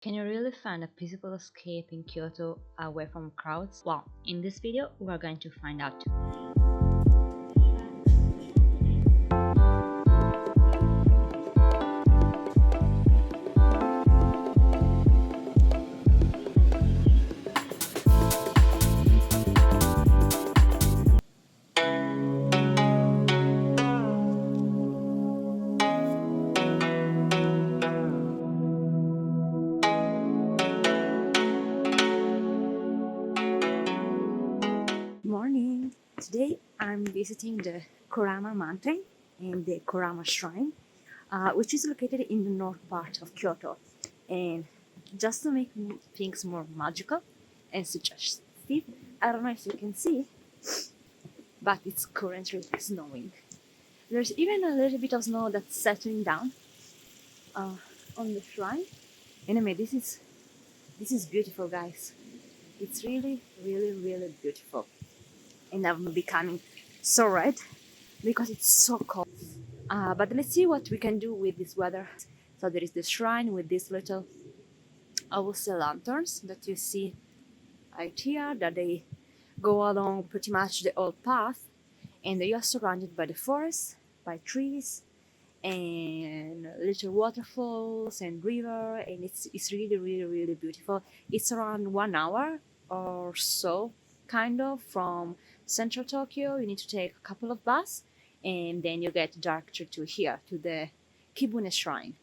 Can you really find a peaceful escape in Kyoto away from crowds? Well, in this video, we're going to find out. Morning! Today I'm visiting the Kurama mountain and the Kyoto Shrine, which is located in the north part of Kyoto. And just to make things more magical and suggestive, I don't know if you can see, but it's currently snowing. There's even a little bit of snow that's settling down on the shrine. Anyway, this is beautiful, guys. It's really, really, really beautiful. And I'm becoming so red because it's so cold. But let's see what we can do with this weather. So there is the shrine with these little, I will say, lanterns that you see right here, that they go along pretty much the old path, and they are surrounded by the forest, by trees, and little waterfalls and river, and it's really, really, really beautiful. It's around 1 hour or so, kind of, from central Tokyo. You need to take a couple of buses, and then you get directed to here, to the Kifune Shrine.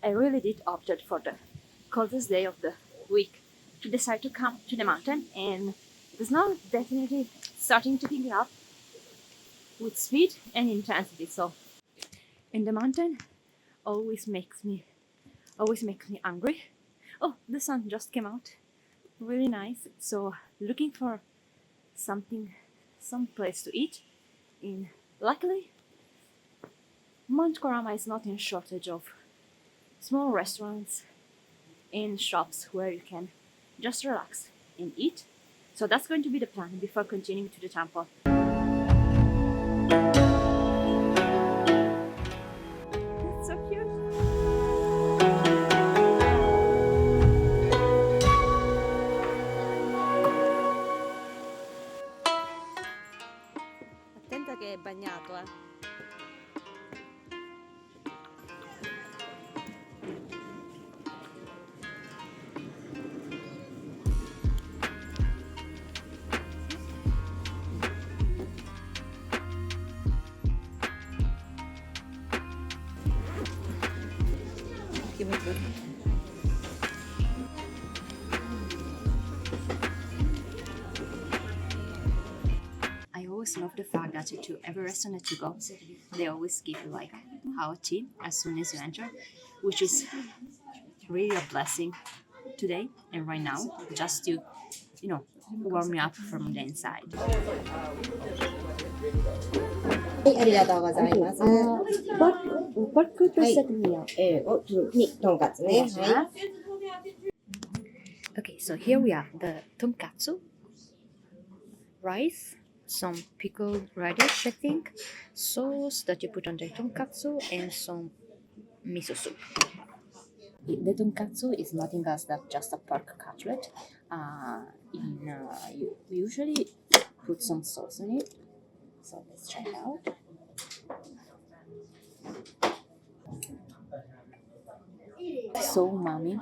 I really did opted for the coldest day of the week to decide to come to the mountain, and the snow definitely starting to pick up with speed and intensity. So, and the mountain always makes me angry. Oh, the sun just came out, really nice. So, looking for some place to eat. And luckily, Mount Kurama is not in shortage of small restaurants and shops where you can just relax and eat. So that's going to be the plan before continuing to the temple. That's so cute. Attenta che è bagnato, eh. I always love the fact that to every restaurant that you go, they always give you like hot tea as soon as you enter, which is really a blessing today and right now, just to, warm you up from the inside. はい、ありがとうございます。バックとセットには。とんかつね。はい。 Okay, so here we have the tonkatsu, rice, some pickled radish, I think, sauce that you put on the tonkatsu, and some miso soup. The tonkatsu is nothing else than just a pork cutlet. You usually put some sauce in it. So let's check it out. So umami.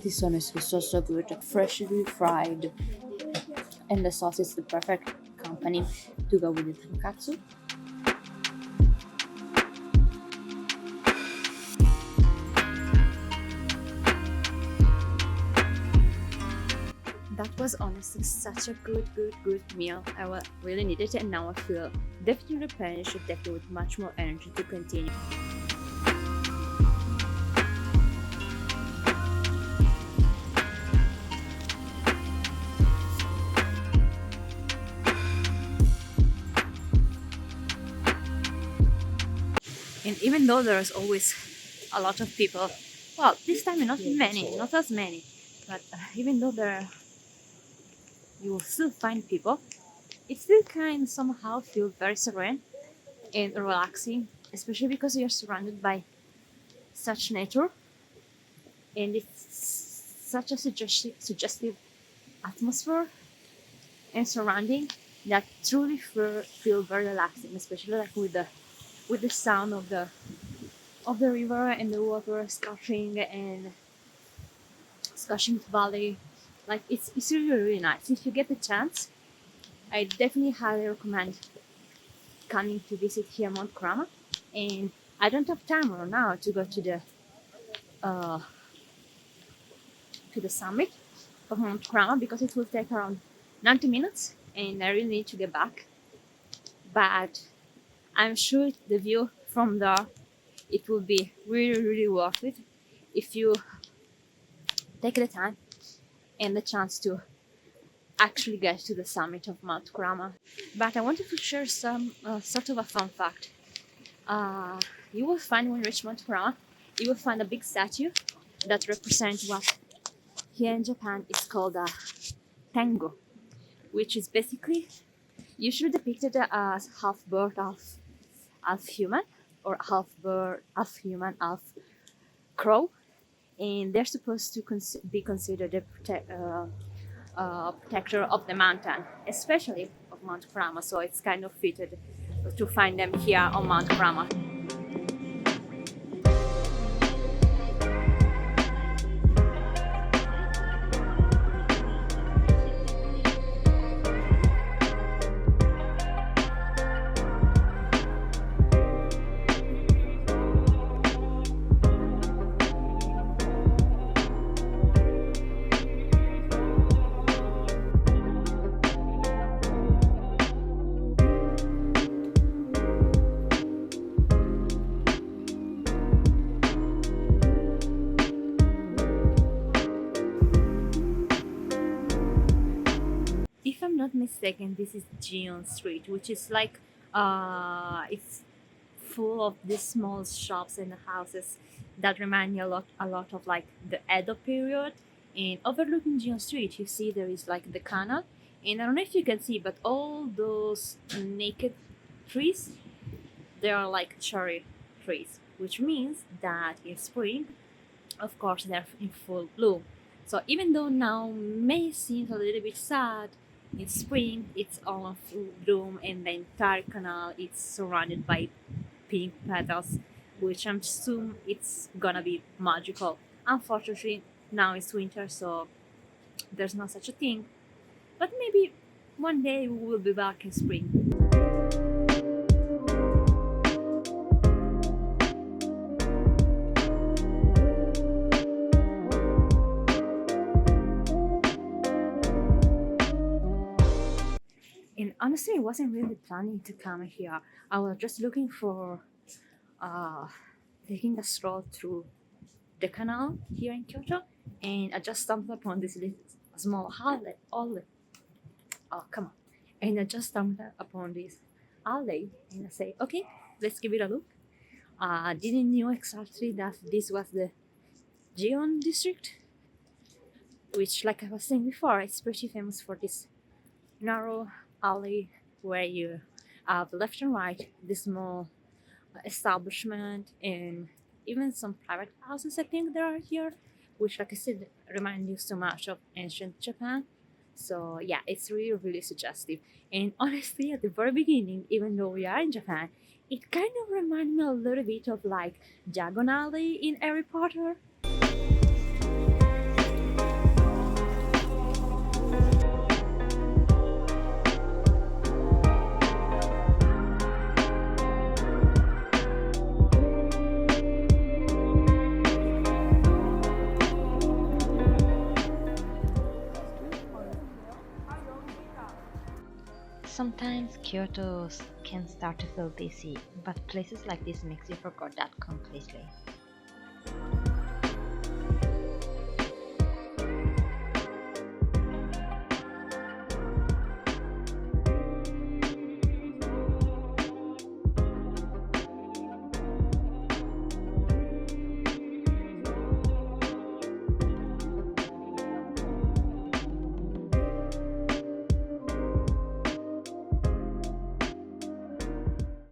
This one is so good, freshly fried, and the sauce is the perfect company to go with the tonkatsu. That was honestly such a good meal. I really needed it, and now I feel definitely replenished, definitely with much more energy to continue. And even though there's always a lot of people, well, this time not as many, but even though you will still find people, it still can somehow feel very serene and relaxing, especially because you're surrounded by such nature, and it's such a suggestive atmosphere and surrounding that truly feel very relaxing, especially like with the sound of the river and the water splashing the valley. Like it's really nice. If you get the chance, I definitely highly recommend coming to visit here Mount Kurama. And I don't have time right now to go to the summit of Mount Kurama because it will take around 90 minutes and I really need to get back. But I'm sure the view from there, it will be really worth it if you take the time and the chance to actually get to the summit of Mount Kurama. But I wanted to share some sort of a fun fact. You will find when you reach Mount Kurama, you will find a big statue that represents what here in Japan is called a tengu, which is basically usually depicted as half bird, half human, or half bird, half human, half crow, and they're supposed to be considered the protector of the mountain, especially of Mount Kurama. So it's kind of fitted to find them here on Mount Kurama. If I'm not mistaken, this is Gion Street, which is like it's full of these small shops and houses that remind me a lot of like the Edo period. And overlooking Gion Street, you see there is like the canal, and I don't know if you can see, but all those naked trees, they are like cherry trees, which means that in spring, of course, they're in full bloom. So even though now May seems a little bit sad, in spring it's all in full bloom, and the entire canal is surrounded by pink petals, which I'm assuming it's gonna be magical. Unfortunately, now it's winter, so there's no such a thing. But maybe one day we will be back in spring. And honestly, I wasn't really planning to come here. I was just looking for taking a stroll through the canal here in Kyoto, and I just stumbled upon this little small alley. Oh, come on. And I just stumbled upon this alley, and I say, okay, let's give it a look. Didn't know exactly that this was the Gion district, which, like I was saying before, it's pretty famous for this narrow alley where you have left and right this small establishment and even some private houses I think there are here, which, like I said, remind you so much of ancient Japan. So yeah, it's really suggestive. And honestly, at the very beginning, even though we are in Japan, it kind of reminded me a little bit of like Diagon Alley in Harry Potter. Sometimes Kyoto can start to feel busy, but places like this makes you forget that completely.